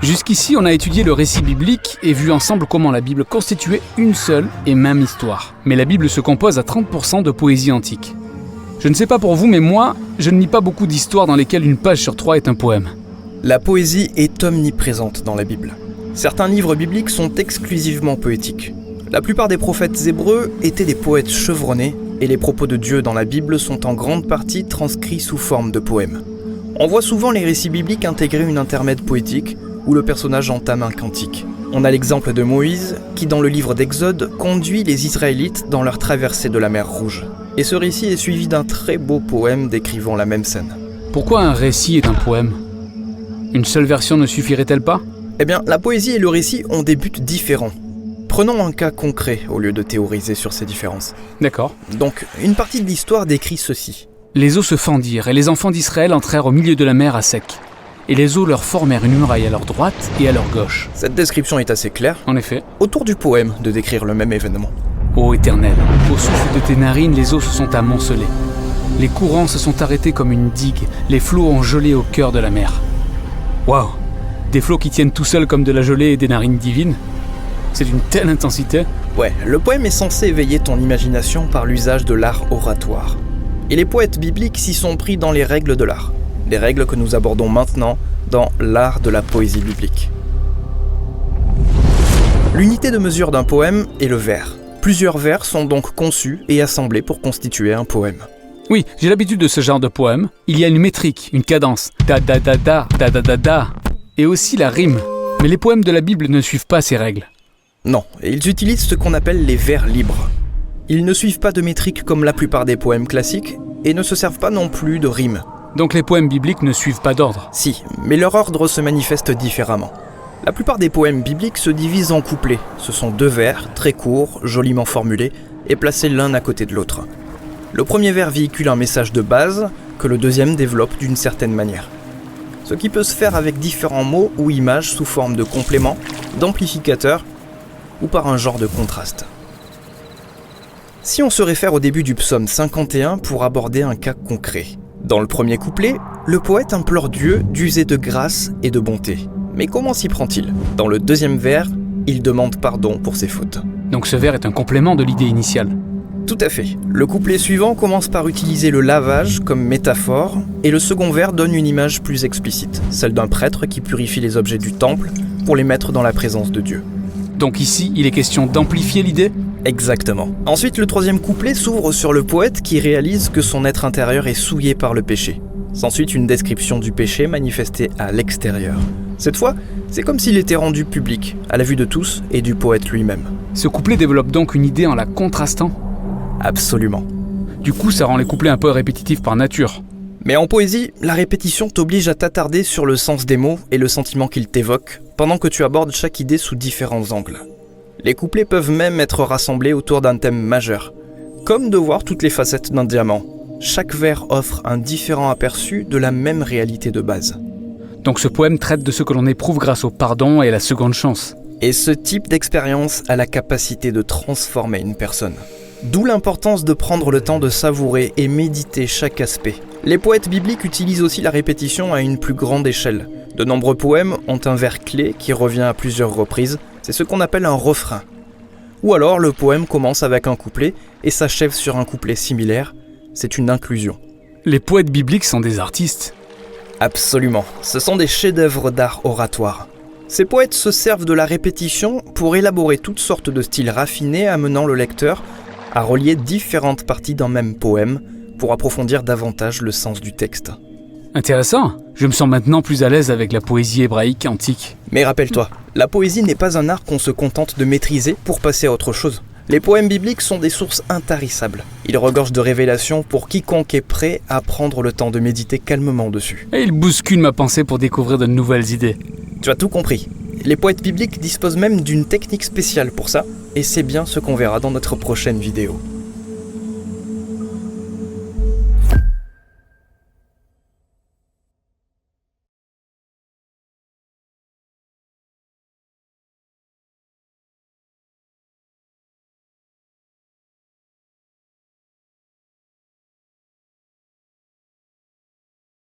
Jusqu'ici, on a étudié le récit biblique et vu ensemble comment la Bible constituait une seule et même histoire. Mais la Bible se compose à 30% de poésie antique. Je ne sais pas pour vous, mais moi, je ne lis pas beaucoup d'histoires dans lesquelles une page sur 3 est un poème. La poésie est omniprésente dans la Bible. Certains livres bibliques sont exclusivement poétiques. La plupart des prophètes hébreux étaient des poètes chevronnés, et les propos de Dieu dans la Bible sont en grande partie transcrits sous forme de poèmes. On voit souvent les récits bibliques intégrer une intermède poétique, où le personnage entame un cantique. On a l'exemple de Moïse, qui dans le livre d'Exode conduit les Israélites dans leur traversée de la mer Rouge. Et ce récit est suivi d'un très beau poème décrivant la même scène. Pourquoi un récit est un poème ? Une seule version ne suffirait-elle pas ? Eh bien, la poésie et le récit ont des buts différents. Prenons un cas concret au lieu de théoriser sur ces différences. D'accord. Donc, une partie de l'histoire décrit ceci. Les eaux se fendirent et les enfants d'Israël entrèrent au milieu de la mer à sec. Et les eaux leur formèrent une muraille à leur droite et à leur gauche. Cette description est assez claire. En effet. Autour du poème de décrire le même événement. Ô Éternel, au souffle de tes narines, les eaux se sont amoncelées. Les courants se sont arrêtés comme une digue. Les flots ont gelé au cœur de la mer. Waouh! Des flots qui tiennent tout seuls comme de la gelée et des narines divines? C'est d'une telle intensité. Ouais, le poème est censé éveiller ton imagination par l'usage de l'art oratoire. Et les poètes bibliques s'y sont pris dans les règles de l'art. Les règles que nous abordons maintenant dans l'art de la poésie biblique. L'unité de mesure d'un poème est le vers. Plusieurs vers sont donc conçus et assemblés pour constituer un poème. Oui, j'ai l'habitude de ce genre de poème. Il y a une métrique, une cadence. Da da da da, da da da da. Et aussi la rime. Mais les poèmes de la Bible ne suivent pas ces règles. Non, et ils utilisent ce qu'on appelle les vers libres. Ils ne suivent pas de métrique comme la plupart des poèmes classiques et ne se servent pas non plus de rimes. Donc les poèmes bibliques ne suivent pas d'ordre. Si, mais leur ordre se manifeste différemment. La plupart des poèmes bibliques se divisent en couplets. Ce sont 2 vers, très courts, joliment formulés, et placés l'un à côté de l'autre. Le premier vers véhicule un message de base, que le deuxième développe d'une certaine manière. Ce qui peut se faire avec différents mots ou images sous forme de compléments, d'amplificateurs, ou par un genre de contraste. Si on se réfère au début du psaume 51 pour aborder un cas concret. Dans le premier couplet, le poète implore Dieu d'user de grâce et de bonté. Mais comment s'y prend-il ? Dans le deuxième vers, il demande pardon pour ses fautes. Donc ce vers est un complément de l'idée initiale. Tout à fait. Le couplet suivant commence par utiliser le lavage comme métaphore, et le second vers donne une image plus explicite, celle d'un prêtre qui purifie les objets du temple pour les mettre dans la présence de Dieu. Donc ici, il est question d'amplifier l'idée ? Exactement. Ensuite, le troisième couplet s'ouvre sur le poète qui réalise que son être intérieur est souillé par le péché. S'ensuit une description du péché manifesté à l'extérieur. Cette fois, c'est comme s'il était rendu public, à la vue de tous et du poète lui-même. Ce couplet développe donc une idée en la contrastant ? Absolument. Du coup, ça rend les couplets un peu répétitifs par nature. Mais en poésie, la répétition t'oblige à t'attarder sur le sens des mots et le sentiment qu'ils t'évoquent, pendant que tu abordes chaque idée sous différents angles. Les couplets peuvent même être rassemblés autour d'un thème majeur, comme de voir toutes les facettes d'un diamant. Chaque vers offre un différent aperçu de la même réalité de base. Donc ce poème traite de ce que l'on éprouve grâce au pardon et à la seconde chance. Et ce type d'expérience a la capacité de transformer une personne. D'où l'importance de prendre le temps de savourer et méditer chaque aspect. Les poètes bibliques utilisent aussi la répétition à une plus grande échelle. De nombreux poèmes ont un vers clé qui revient à plusieurs reprises, c'est ce qu'on appelle un refrain. Ou alors le poème commence avec un couplet et s'achève sur un couplet similaire, c'est une inclusion. Les poètes bibliques sont des artistes. Absolument, ce sont des chefs-d'œuvre d'art oratoire. Ces poètes se servent de la répétition pour élaborer toutes sortes de styles raffinés amenant le lecteur à relier différentes parties d'un même poème pour approfondir davantage le sens du texte. Intéressant, je me sens maintenant plus à l'aise avec la poésie hébraïque antique. Mais rappelle-toi, la poésie n'est pas un art qu'on se contente de maîtriser pour passer à autre chose. Les poèmes bibliques sont des sources intarissables. Ils regorgent de révélations pour quiconque est prêt à prendre le temps de méditer calmement dessus. Et ils bousculent ma pensée pour découvrir de nouvelles idées. Tu as tout compris. Les poètes bibliques disposent même d'une technique spéciale pour ça, et c'est bien ce qu'on verra dans notre prochaine vidéo.